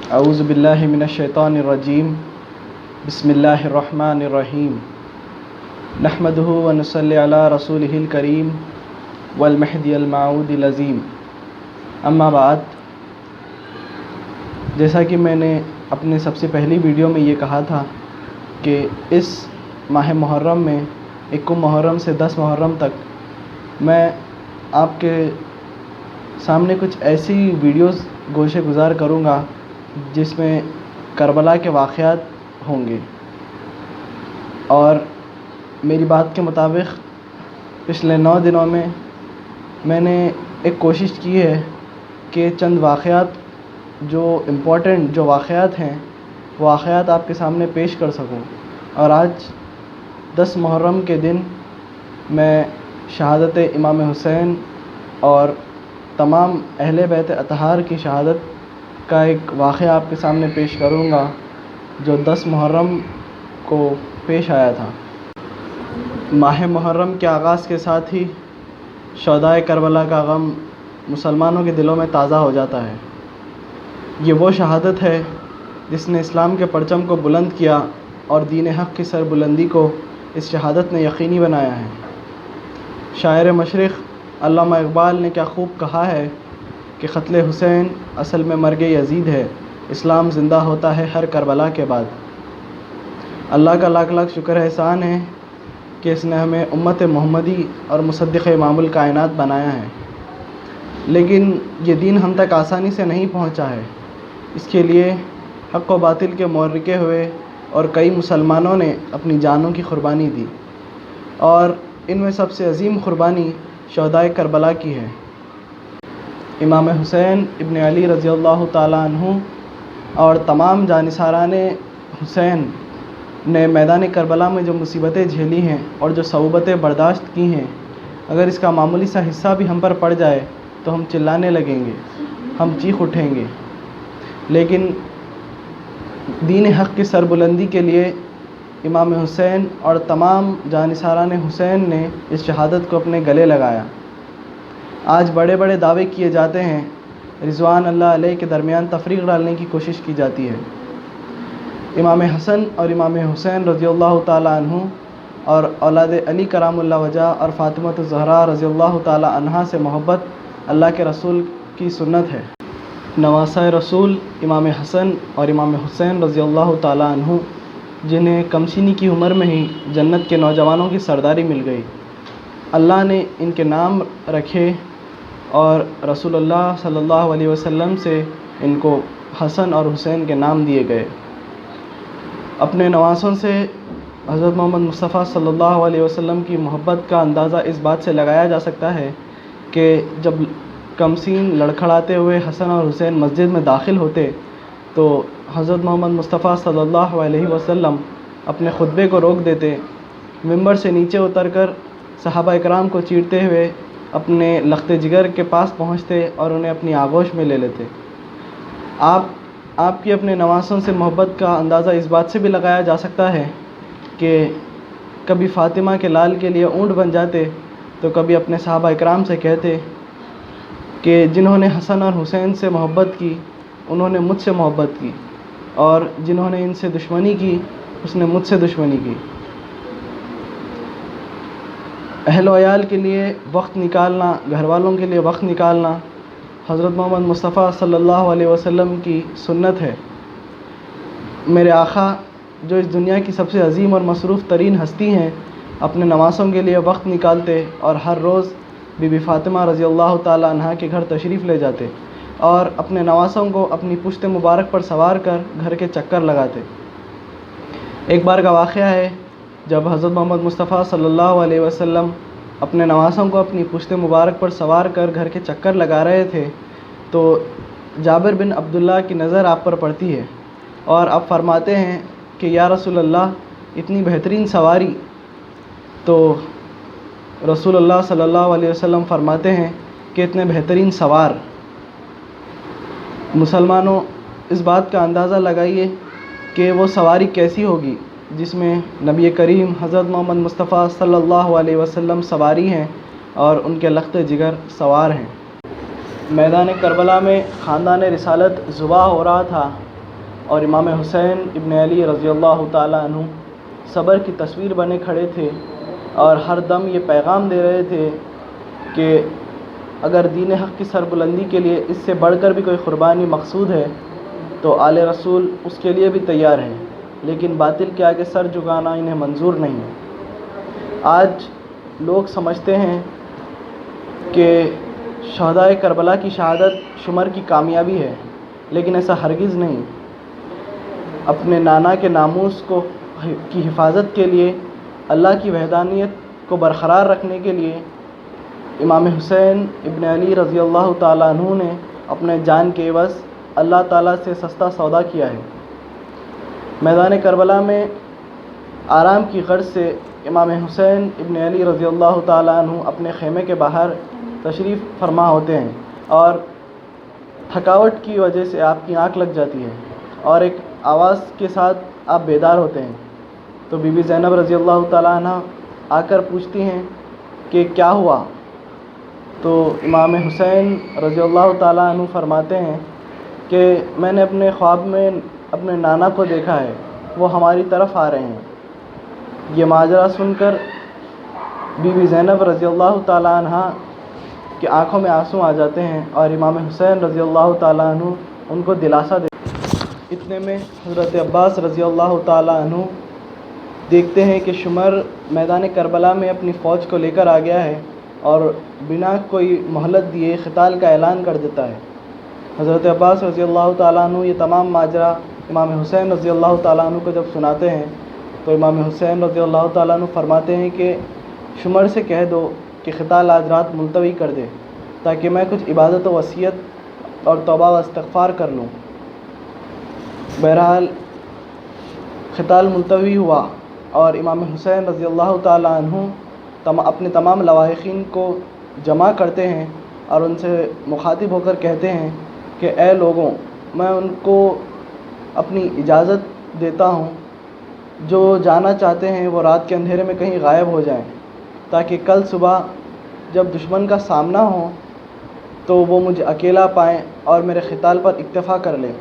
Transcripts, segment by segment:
اعوذ باللہ من الشیطان الرجیم بسم اللہ الرحمن الرحیم نحمدہ ونصلی علی رسولہ الکریم والمہدی الموعود العظیم اما بعد، جیسا کہ میں نے اپنے سب سے پہلی ویڈیو میں یہ کہا تھا کہ اس ماہ محرم میں 1 محرم سے 10 محرم تک میں آپ کے سامنے کچھ ایسی ویڈیوز گوشے گزار کروں گا جس میں کربلا کے واقعات ہوں گے، اور میری بات کے مطابق پچھلے 9 دنوں میں نے ایک کوشش کی ہے کہ چند واقعات جو امپورٹنٹ جو واقعات ہیں وہ واقعات آپ کے سامنے پیش کر سکوں۔ اور آج 10 محرم کے دن میں شہادت امام حسین اور تمام اہل بیت اطہار کی شہادت کا ایک واقعہ آپ کے سامنے پیش کروں گا جو 10 محرم کو پیش آیا تھا۔ ماہ محرم کے آغاز کے ساتھ ہی شہدائے کربلا کا غم مسلمانوں کے دلوں میں تازہ ہو جاتا ہے۔ یہ وہ شہادت ہے جس نے اسلام کے پرچم کو بلند کیا اور دین حق کی سربلندی کو اس شہادت نے یقینی بنایا ہے۔ شاعر مشرق علامہ اقبال نے کیا خوب کہا ہے کہ قتل حسین اصل میں مرگ یزید ہے، اسلام زندہ ہوتا ہے ہر کربلا کے بعد۔ اللہ کا لاکھ لاکھ شکر احسان ہے کہ اس نے ہمیں امت محمدی اور مصدق امام الکائنات بنایا ہے، لیکن یہ دین ہم تک آسانی سے نہیں پہنچا ہے۔ اس کے لیے حق و باطل کے معرکے ہوئے اور کئی مسلمانوں نے اپنی جانوں کی قربانی دی، اور ان میں سب سے عظیم قربانی شہدائے کربلا کی ہے۔ امام حسین ابن علی رضی اللہ تعالیٰ عنہ اور تمام جانثاران حسین نے میدان کربلا میں جو مصیبتیں جھیلی ہیں اور جو صعوبتیں برداشت کی ہیں، اگر اس کا معمولی سا حصہ بھی ہم پر پڑ جائے تو ہم چلانے لگیں گے، ہم چیخ اٹھیں گے، لیکن دین حق کی سربلندی کے لیے امام حسین اور تمام جانثاران حسین نے اس شہادت کو اپنے گلے لگایا۔ آج بڑے بڑے دعوے کیے جاتے ہیں، رضوان اللہ علیہ کے درمیان تفریق ڈالنے کی کوشش کی جاتی ہے۔ امام حسن اور امام حسین رضی اللہ تعالیٰ عنہ اور اولاد علی کرام اللہ وجہ اور فاطمۃ الزہرا رضی اللہ تعالیٰ عنہا سے محبت اللہ کے رسول کی سنت ہے۔ نواسۂ رسول امام حسن اور امام حسین رضی اللہ تعالیٰ عنہ، جنہیں کم سنی کی عمر میں ہی جنت کے نوجوانوں کی سرداری مل گئی، اللہ نے ان کے نام رکھے اور رسول اللہ صلی اللہ علیہ وسلم سے ان کو حسن اور حسین کے نام دیے گئے۔ اپنے نواسوں سے حضرت محمد مصطفیٰ صلی اللہ علیہ وسلم کی محبت کا اندازہ اس بات سے لگایا جا سکتا ہے کہ جب کمسین لڑکھڑاتے ہوئے حسن اور حسین مسجد میں داخل ہوتے تو حضرت محمد مصطفیٰ صلی اللہ علیہ وسلم اپنے خطبے کو روک دیتے، ممبر سے نیچے اتر کر صحابہ اکرام کو چیرتے ہوئے اپنے لخت جگر کے پاس پہنچتے اور انہیں اپنی آغوش میں لے لیتے۔ آپ کی اپنے نواسوں سے محبت کا اندازہ اس بات سے بھی لگایا جا سکتا ہے کہ کبھی فاطمہ کے لال کے لیے اونٹ بن جاتے تو کبھی اپنے صحابہ اکرام سے کہتے کہ جنہوں نے حسن اور حسین سے محبت کی انہوں نے مجھ سے محبت کی، اور جنہوں نے ان سے دشمنی کی اس نے مجھ سے دشمنی کی۔ اہل و عیال کے لیے وقت نکالنا، گھر والوں کے لیے وقت نکالنا حضرت محمد مصطفیٰ صلی اللہ علیہ وسلم کی سنت ہے۔ میرے آقا جو اس دنیا کی سب سے عظیم اور مصروف ترین ہستی ہیں، اپنے نواسوں کے لیے وقت نکالتے اور ہر روز بی بی فاطمہ رضی اللہ تعالیٰ عنہا کے گھر تشریف لے جاتے اور اپنے نواسوں کو اپنی پشت مبارک پر سوار کر گھر کے چکر لگاتے۔ ایک بار کا واقعہ ہے جب حضرت محمد مصطفیٰ صلی اللہ علیہ وسلم اپنے نواسوں کو اپنی پشت مبارک پر سوار کر گھر کے چکر لگا رہے تھے تو جابر بن عبداللہ کی نظر آپ پر پڑتی ہے اور آپ فرماتے ہیں کہ یا رسول اللہ اتنی بہترین سواری، تو رسول اللہ صلی اللہ علیہ وسلم فرماتے ہیں کہ اتنے بہترین سوار۔ مسلمانوں اس بات کا اندازہ لگائیے کہ وہ سواری کیسی ہوگی جس میں نبی کریم حضرت محمد مصطفیٰ صلی اللہ علیہ وسلم سواری ہیں اور ان کے لخت جگر سوار ہیں۔ میدان کربلا میں خاندان رسالت ذبح ہو رہا تھا اور امام حسین ابن علی رضی اللہ تعالیٰ عنہ صبر کی تصویر بنے کھڑے تھے اور ہر دم یہ پیغام دے رہے تھے کہ اگر دین حق کی سربلندی کے لیے اس سے بڑھ کر بھی کوئی قربانی مقصود ہے تو آل رسول اس کے لیے بھی تیار ہیں، لیکن باطل کے آگے سر جھکانا انہیں منظور نہیں ہے۔ آج لوگ سمجھتے ہیں کہ شہدائے کربلا کی شہادت شمر کی کامیابی ہے، لیکن ایسا ہرگز نہیں۔ اپنے نانا کے ناموس کی حفاظت کے لیے، اللہ کی وحدانیت کو برقرار رکھنے کے لیے امام حسین ابن علی رضی اللہ تعالیٰ عنہ نے اپنے جان کے عوض اللہ تعالیٰ سے سستا سودا کیا ہے۔ میدان کربلا میں آرام کی غرض سے امام حسین ابن علی رضی اللہ تعالیٰ عنہ اپنے خیمے کے باہر تشریف فرما ہوتے ہیں اور تھکاوٹ کی وجہ سے آپ کی آنکھ لگ جاتی ہے اور ایک آواز کے ساتھ آپ بیدار ہوتے ہیں، تو بی بی زینب رضی اللہ تعالیٰ عنہ آ کر پوچھتی ہیں کہ کیا ہوا؟ تو امام حسین رضی اللہ تعالیٰ عنہ فرماتے ہیں کہ میں نے اپنے خواب میں اپنے نانا کو دیکھا ہے، وہ ہماری طرف آ رہے ہیں۔ یہ ماجرا سن کر بی بی زینب رضی اللہ تعالیٰ عنہ کی آنکھوں میں آنسو آ جاتے ہیں اور امام حسین رضی اللہ تعالیٰ عنہ ان کو دلاسا دیتے ہیں۔ اتنے میں حضرت عباس رضی اللہ تعالیٰ عنہ دیکھتے ہیں کہ شمر میدان کربلا میں اپنی فوج کو لے کر آ گیا ہے اور بنا کوئی مہلت دیے قتال کا اعلان کر دیتا ہے۔ حضرت عباس رضی اللہ تعالیٰ عنہ یہ تمام ماجرا امام حسین رضی اللہ تعالیٰ عنہ کو جب سناتے ہیں تو امام حسین رضی اللہ تعالیٰ عنہ فرماتے ہیں کہ شمر سے کہہ دو کہ قتال آج رات ملتوی کر دے تاکہ میں کچھ عبادت و وصیت اور توبہ و استغفار کر لوں۔ بہرحال قتال ملتوی ہوا اور امام حسین رضی اللہ تعالیٰ عنہ اپنے تمام لواحقین کو جمع کرتے ہیں اور ان سے مخاطب ہو کر کہتے ہیں کہ اے لوگوں، میں ان کو اپنی اجازت دیتا ہوں جو جانا چاہتے ہیں وہ رات کے اندھیرے میں کہیں غائب ہو جائیں تاکہ کل صبح جب دشمن کا سامنا ہو تو وہ مجھے اکیلا پائیں اور میرے قتال پر اکتفا کر لیں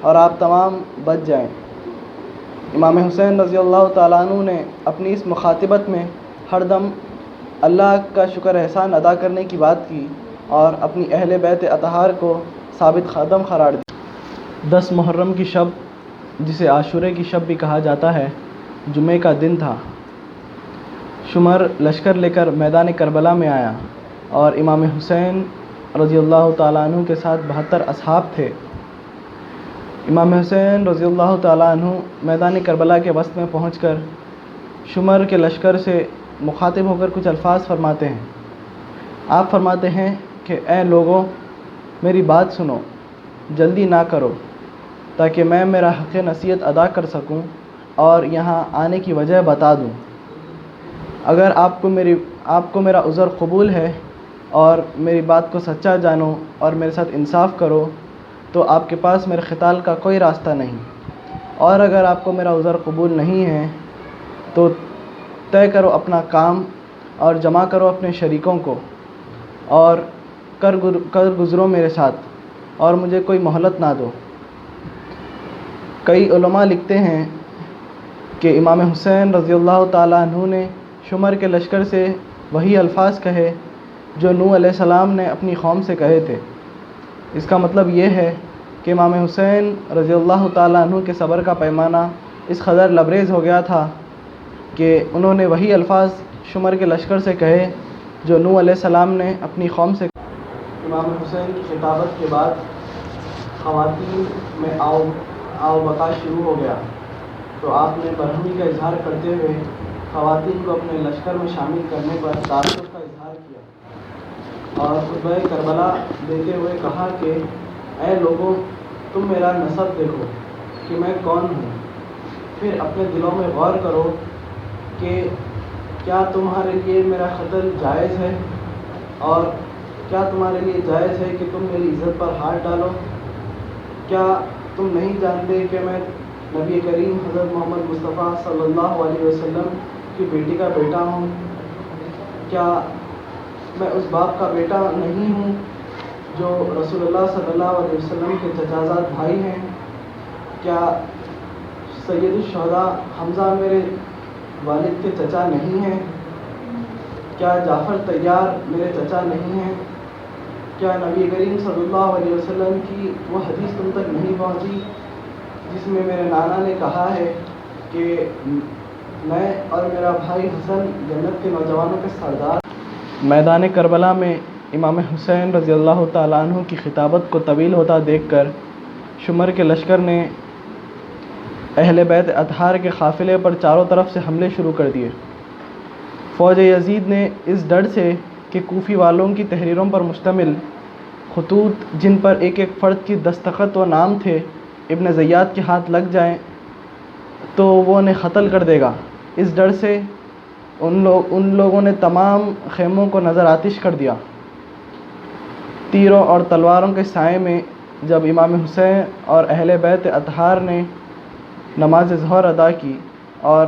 اور آپ تمام بچ جائیں۔ امام حسین رضی اللہ تعالیٰ عنہ نے اپنی اس مخاطبت میں ہر دم اللہ کا شکر احسان ادا کرنے کی بات کی اور اپنی اہل بیت اطہار کو ثابت قدم قرار دیا۔ 10 محرم کی شب، جسے عاشورے کی شب بھی کہا جاتا ہے، جمعے کا دن تھا۔ شمر لشکر لے کر میدان کربلا میں آیا اور امام حسین رضی اللہ تعالیٰ عنہ کے ساتھ 72 اصحاب تھے۔ امام حسین رضی اللہ تعالیٰ عنہ میدان کربلا کے وسط میں پہنچ کر شمر کے لشکر سے مخاطب ہو کر کچھ الفاظ فرماتے ہیں۔ آپ فرماتے ہیں کہ اے لوگوں، میری بات سنو، جلدی نہ کرو تاکہ میں میرا حق نصیحت ادا کر سکوں اور یہاں آنے کی وجہ بتا دوں۔ اگر آپ کو میرا عذر قبول ہے اور میری بات کو سچا جانو اور میرے ساتھ انصاف کرو تو آپ کے پاس میرے قتال کا کوئی راستہ نہیں، اور اگر آپ کو میرا عذر قبول نہیں ہے تو طے کرو اپنا کام اور جمع کرو اپنے شریکوں کو اور کر گزرو میرے ساتھ اور مجھے کوئی مہلت نہ دو۔ کئی علماء لکھتے ہیں کہ امام حسین رضی اللہ تعالیٰ عنہ نے شمر کے لشکر سے وہی الفاظ کہے جو نوح علیہ السلام نے اپنی قوم سے کہے تھے۔ اس کا مطلب یہ ہے کہ امام حسین رضی اللہ تعالیٰ عنہ کے صبر کا پیمانہ اس قدر لبریز ہو گیا تھا کہ انہوں نے وہی الفاظ شمر کے لشکر سے کہے جو نوح علیہ السلام نے اپنی قوم سے کہے۔ امام حسین کی خطابت کے بعد خواتین میں آؤ بقا شروع ہو گیا، تو آپ نے برہمی کا اظہار کرتے ہوئے خواتین کو اپنے لشکر میں شامل کرنے پر تعصب کا اظہار کیا اور خطبہ کربلا دیتے ہوئے کہا کہ اے لوگوں، تم میرا نسب دیکھو کہ میں کون ہوں، پھر اپنے دلوں میں غور کرو کہ کیا تمہارے لیے میرا قتل جائز ہے، اور کیا تمہارے لیے جائز ہے کہ تم میری عزت پر ہاتھ ڈالو؟ کیا تم نہیں جانتے کہ میں نبی کریم حضرت محمد مصطفیٰ صلی اللہ علیہ وسلم کی بیٹی کا بیٹا ہوں؟ کیا میں اس باپ کا بیٹا نہیں ہوں جو رسول اللہ صلی اللہ علیہ وسلم کے چچازاد بھائی ہیں؟ کیا سید الشہداء حمزہ میرے والد کے چچا نہیں ہیں؟ کیا جعفر طیار میرے چچا نہیں ہیں؟ کیا نبی کریم صلی اللہ علیہ وسلم کی وہ حدیث تم تک نہیں پہنچی جس میں میرے نانا نے کہا ہے کہ میں اور میرا بھائی حسن جنت کے نوجوانوں کے سردار؟ میدان کربلا میں امام حسین رضی اللہ تعالیٰ عنہ کی خطابت کو طویل ہوتا دیکھ کر شمر کے لشکر نے اہل بیت اطہار کے قافلے پر چاروں طرف سے حملے شروع کر دیے۔ فوج یزید نے اس ڈر سے کہ کوفی والوں کی تحریروں پر مشتمل خطوط جن پر ایک ایک فرد کی دستخط و نام تھے ابن زیاد کے ہاتھ لگ جائیں تو وہ انہیں قتل کر دے گا، اس ڈر سے ان لوگوں نے تمام خیموں کو نظر آتش کر دیا۔ تیروں اور تلواروں کے سائے میں جب امام حسین اور اہل بیت اطہار نے نماز ظہر ادا کی اور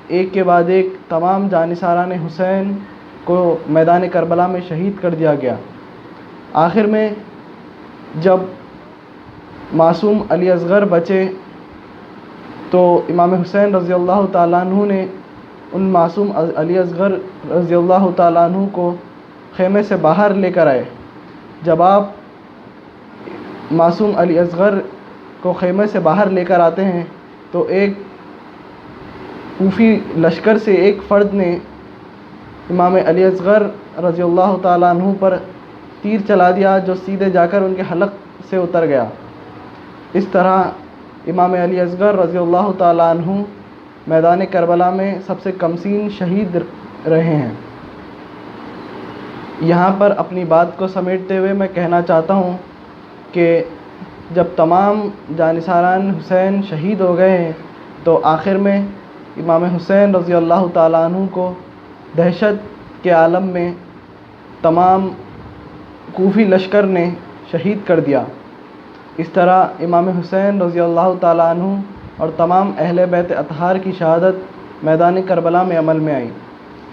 ایک کے بعد ایک تمام جانثاران حسین کو میدان کربلا میں شہید کر دیا گیا، آخر میں جب معصوم علی اصغر بچے تو امام حسین رضی اللہ تعالیٰ عنہ نے ان معصوم علی اصغر رضی اللہ تعالیٰ عنہ کو خیمے سے باہر لے کر آئے۔ جب آپ معصوم علی اصغر کو خیمے سے باہر لے کر آتے ہیں تو ایک کوفی لشکر سے ایک فرد نے امام علی اصغر رضی اللہ تعالیٰ عنہ پر تیر چلا دیا جو سیدھے جا کر ان کے حلق سے اتر گیا۔ اس طرح امام علی اصغر رضی اللہ تعالیٰ عنہ میدان کربلا میں سب سے کمسین شہید رہے ہیں۔ یہاں پر اپنی بات کو سمیٹتے ہوئے میں کہنا چاہتا ہوں کہ جب تمام جانثاران حسین شہید ہو گئے ہیں تو آخر میں امام حسین رضی اللہ تعالیٰ عنہ کو دہشت کے عالم میں تمام کوفی لشکر نے شہید کر دیا۔ اس طرح امام حسین رضی اللہ تعالیٰ عنہ اور تمام اہل بیت اطہار کی شہادت میدان کربلا میں عمل میں آئی۔